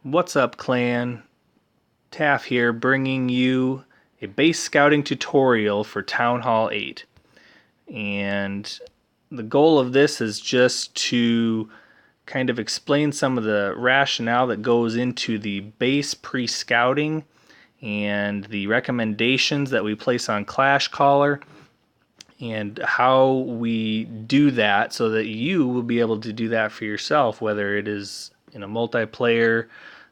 What's up, clan? Taff here, bringing you a base scouting tutorial for Town Hall 8. And the goal of this is just to kind of explain some of the rationale that goes into the base pre-scouting and the recommendations that we place on Clash Caller and how we do that so that you will be able to do that for yourself, whether it is in a multiplayer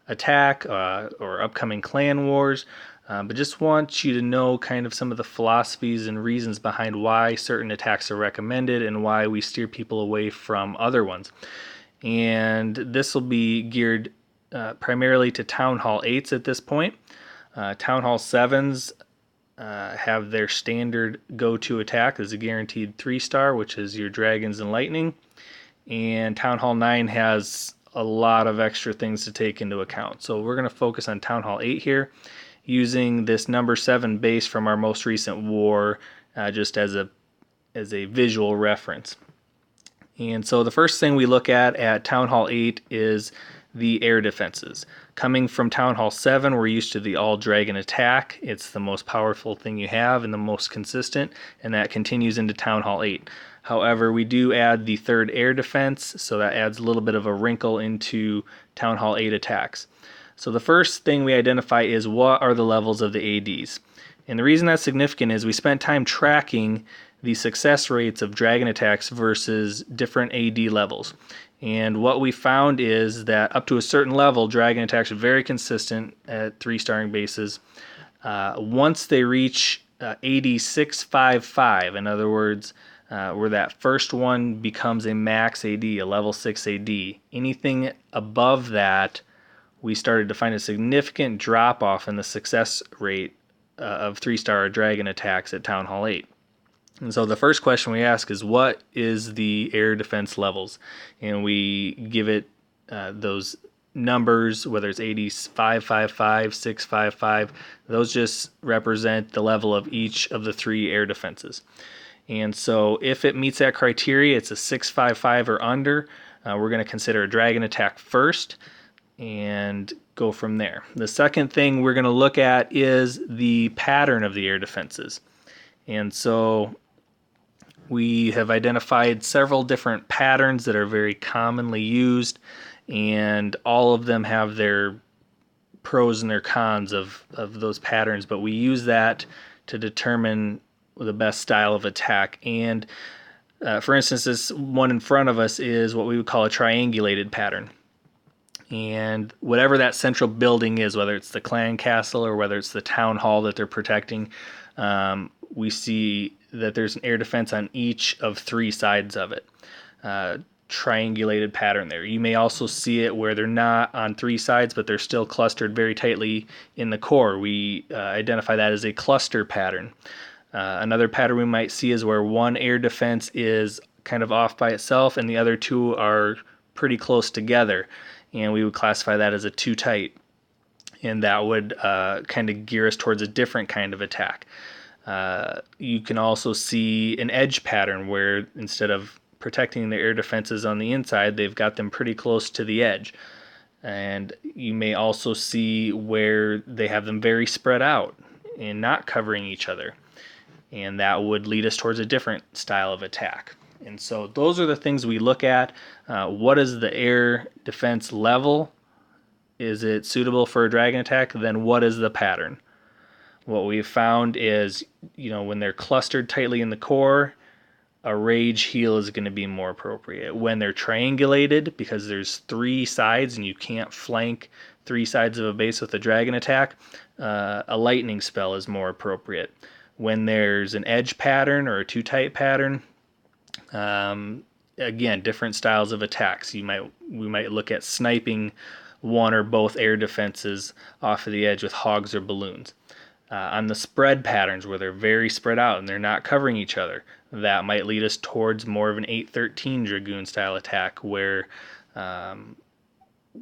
attack or upcoming clan wars. But just want you to know kind of some of the philosophies and reasons behind why certain attacks are recommended and why we steer people away from other ones. And this will be geared primarily to Town Hall 8s at this point. Town Hall 7s have their standard go-to attack as a guaranteed 3-star, which is your Dragons and Lightning. And Town Hall 9 has a lot of extra things to take into account. So we're going to focus on Town Hall 8 here, using this number 7 base from our most recent war just as a visual reference. And so the first thing we look at Town Hall 8 is the air defenses. Coming from Town Hall 7, we're used to the all-dragon attack. It's the most powerful thing you have and the most consistent, and that continues into Town Hall 8. However, we do add the third air defense, so that adds a little bit of a wrinkle into Town Hall 8 attacks. So the first thing we identify is what are the levels of the ADs. And the reason that's significant is we spent time tracking the success rates of dragon attacks versus different AD levels. And what we found is that up to a certain level, dragon attacks are very consistent at 3-starring bases. Once they reach AD 655, in other words, where that first one becomes a max AD, a level 6 AD, anything above that, we started to find a significant drop off in the success rate of 3-star dragon attacks at Town Hall 8. And so the first question we ask is, what is the air defense levels? And we give it those numbers, whether it's 555, 655, those just represent the level of each of the 3 air defenses. And so if it meets that criteria, it's a 655 or under, we're going to consider a dragon attack first and go from there. The second thing we're going to look at is the pattern of the air defenses. And so we have identified several different patterns that are very commonly used, and all of them have their pros and their cons of those patterns, but we use that to determine the best style of attack. And for instance, this one in front of us is what we would call a triangulated pattern. And whatever that central building is, whether it's the clan castle or whether it's the town hall that they're protecting, we see that there's an air defense on each of 3 sides of it. Triangulated pattern there. You may also see it where they're not on 3 sides, but they're still clustered very tightly in the core. We identify that as a cluster pattern. Another pattern we might see is where one air defense is kind of off by itself and the other 2 are pretty close together, and we would classify that as a too tight, and that would kind of gear us towards a different kind of attack. You can also see an edge pattern where instead of protecting their air defenses on the inside, they've got them pretty close to the edge. And you may also see where they have them very spread out and not covering each other. And that would lead us towards a different style of attack. And so those are the things we look at. What is the air defense level? Is it suitable for a dragon attack? Then what is the pattern? What we've found is, when they're clustered tightly in the core, a rage heal is going to be more appropriate. When they're triangulated, because there's 3 sides and you can't flank 3 sides of a base with a dragon attack, a lightning spell is more appropriate. When there's an edge pattern or a too tight pattern, again, different styles of attacks. We might look at sniping one or both air defenses off of the edge with hogs or balloons. On the spread patterns where they're very spread out and they're not covering each other, that might lead us towards more of an 813 Dragoon style attack where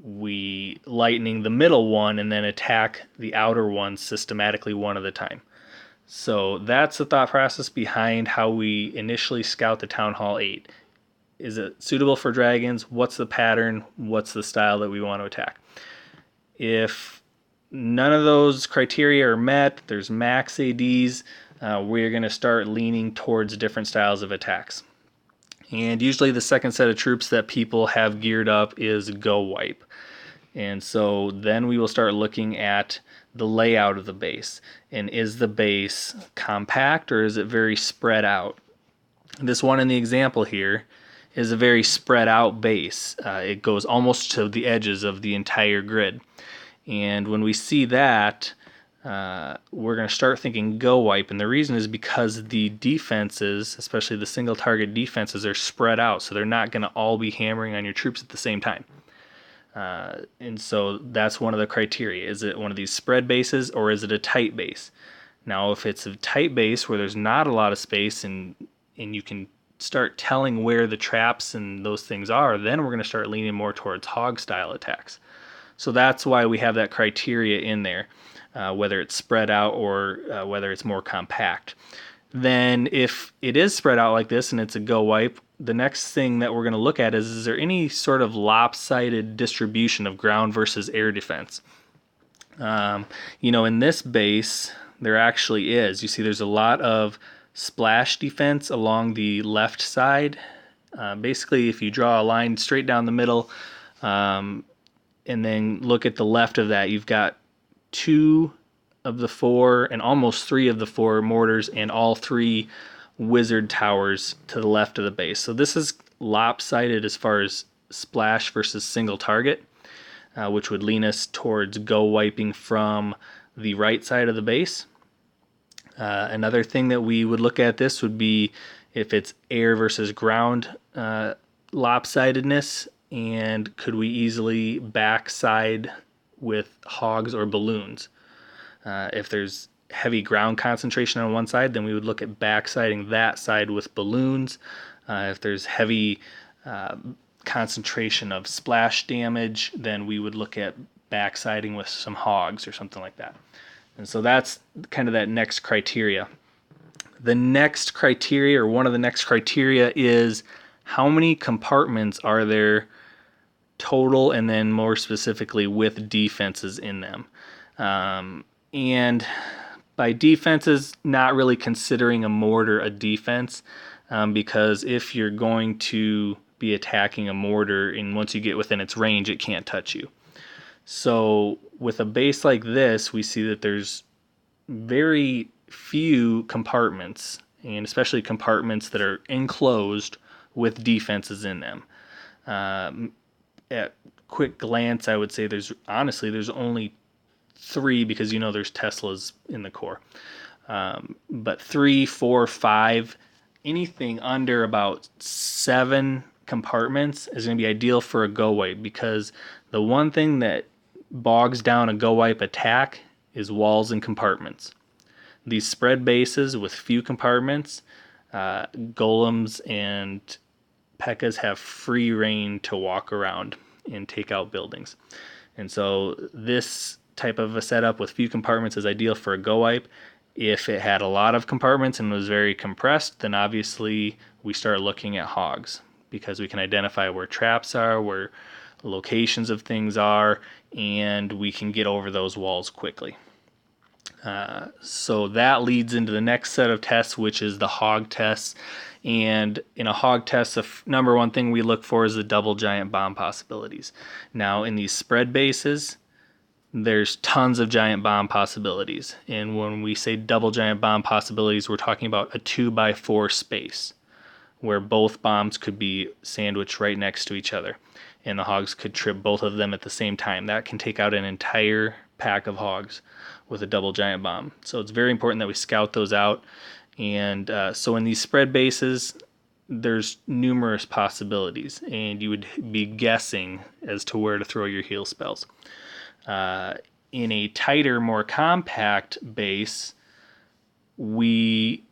we lightning the middle one and then attack the outer one systematically one at a time. So that's the thought process behind how we initially scout the Town Hall 8. Is it suitable for dragons? What's the pattern? What's the style that we want to attack? If none of those criteria are met, there's max ADs, we're going to start leaning towards different styles of attacks. And usually the second set of troops that people have geared up is Go Wipe. And so then we will start looking at the layout of the base. And is the base compact or is it very spread out? This one in the example here is a very spread out base. It goes almost to the edges of the entire grid. And when we see that, we're going to start thinking Go Wipe. And the reason is because the defenses, especially the single target defenses, are spread out. So they're not going to all be hammering on your troops at the same time. And so that's one of the criteria. Is it one of these spread bases or is it a tight base? Now, if it's a tight base where there's not a lot of space and you can start telling where the traps and those things are, then we're going to start leaning more towards hog style attacks. So that's why we have that criteria in there, whether it's spread out or whether it's more compact. Then if it is spread out like this and it's a Go Wipe, the next thing that we're going to look at is there any sort of lopsided distribution of ground versus air defense? In this base, there actually is. You see there's a lot of splash defense along the left side. Basically, if you draw a line straight down the middle, and then look at the left of that, you've got 2 of the 4 and almost 3 of the 4 mortars and all 3 wizard towers to the left of the base. So this is lopsided as far as splash versus single target, which would lean us towards Go Wiping from the right side of the base. Another thing that we would look at this would be if it's air versus ground lopsidedness, and could we easily backside with hogs or balloons? If there's heavy ground concentration on one side, then we would look at backsiding that side with balloons. If there's heavy concentration of splash damage, then we would look at backsiding with some hogs or something like that. And so that's kind of that next criteria. The next criteria, or one of the next criteria, is how many compartments are there total, and then more specifically with defenses in them. And by defenses, not really considering a mortar a defense, because if you're going to be attacking a mortar, and once you get within its range, it can't touch you. So with a base like this, we see that there's very few compartments, and especially compartments that are enclosed with defenses in them. At quick glance, I would say there's only 3, because there's Teslas in the core. But 3, 4, 5, anything under about 7 compartments is going to be ideal for a Go Wipe, because the one thing that bogs down a Go Wipe attack is walls and compartments. These spread bases with few compartments, golems and P.E.K.K.A.s have free reign to walk around and take out buildings. And so this type of a setup with few compartments is ideal for a Go Wipe. If it had a lot of compartments and was very compressed, then obviously we start looking at hogs, because we can identify where traps are, where locations of things are, and we can get over those walls quickly. So that leads into the next set of tests, which is the hog tests. And in a hog test, the number one thing we look for is the double giant bomb possibilities. Now, in these spread bases, there's tons of giant bomb possibilities. And when we say double giant bomb possibilities, we're talking about a 2x4 space where both bombs could be sandwiched right next to each other, and the hogs could trip both of them at the same time. That can take out an entire pack of hogs with a double giant bomb. So it's very important that we scout those out. And so in these spread bases, there's numerous possibilities, and you would be guessing as to where to throw your heal spells. In a tighter, more compact base, we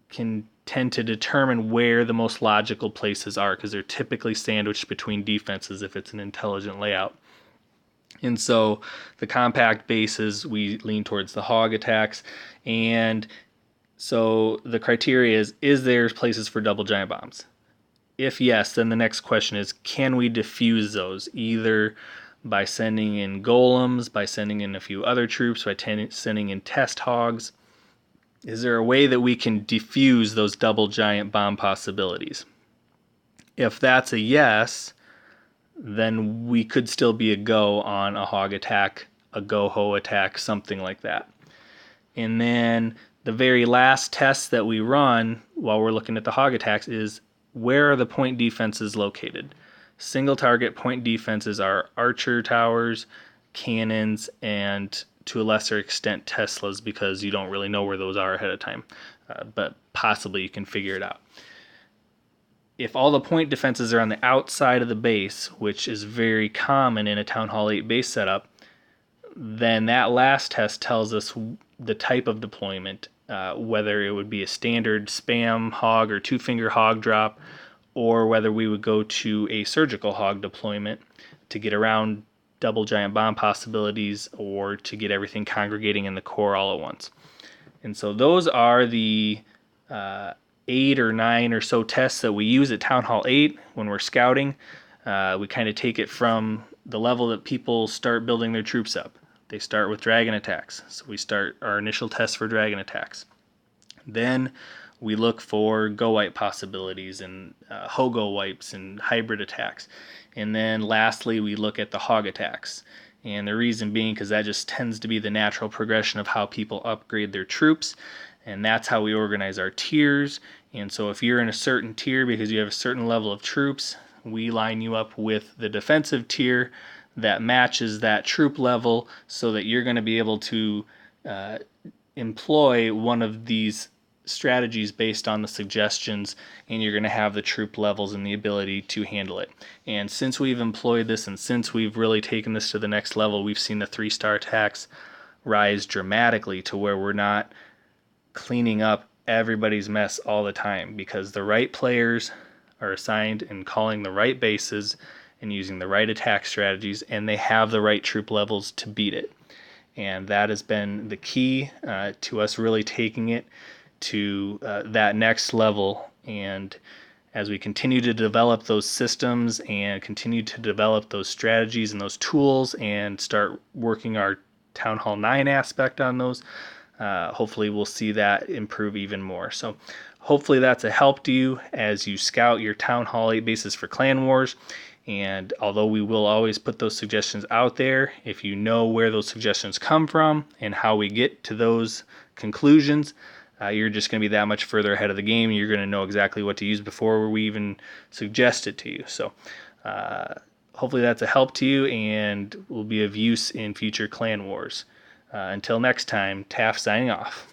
can tend to determine where the most logical places are, because they're typically sandwiched between defenses if it's an intelligent layout. And so the compact bases, we lean towards the hog attacks. And so the criteria is there places for double giant bombs? If yes, then the next question is, can we defuse those either by sending in golems, by sending in a few other troops, by sending in test hogs? Is there a way that we can defuse those double giant bomb possibilities? If that's a yes, then we could still be a go on a hog attack, a go-ho attack, something like that. And then the very last test that we run while we're looking at the hog attacks is, where are the point defenses located? Single target point defenses are archer towers, cannons, and to a lesser extent Teslas, because you don't really know where those are ahead of time. But possibly you can figure it out. If all the point defenses are on the outside of the base, which is very common in a Town Hall 8 base setup, then that last test tells us the type of deployment, whether it would be a standard spam hog or two-finger hog drop, or whether we would go to a surgical hog deployment to get around double giant bomb possibilities, or to get everything congregating in the core all at once. And so those are the 8 or 9 or so tests that we use at Town Hall 8 when we're scouting. We kind of take it from the level that people start building their troops up. They start with dragon attacks. So we start our initial test for dragon attacks. Then we look for go wipe possibilities and hogo wipes and hybrid attacks. And then lastly, we look at the hog attacks. And the reason being because that just tends to be the natural progression of how people upgrade their troops. And that's how we organize our tiers. And so if you're in a certain tier because you have a certain level of troops, we line you up with the defensive tier that matches that troop level, so that you're going to be able to employ one of these strategies based on the suggestions, and you're going to have the troop levels and the ability to handle it. And since we've employed this, and since we've really taken this to the next level, we've seen the 3-star attacks rise dramatically to where we're not cleaning up everybody's mess all the time, because the right players are assigned and calling the right bases and using the right attack strategies, and they have the right troop levels to beat it. And that has been the key to us really taking it to that next level. And as we continue to develop those systems and continue to develop those strategies and those tools and start working our Town Hall 9 aspect on those, hopefully we'll see that improve even more. So hopefully that's a help to you as you scout your Town Hall 8 bases for Clan Wars. And although we will always put those suggestions out there, if you know where those suggestions come from and how we get to those conclusions, you're just going to be that much further ahead of the game. You're going to know exactly what to use before we even suggest it to you. So hopefully that's a help to you and will be of use in future Clan Wars. Until next time, Taff signing off.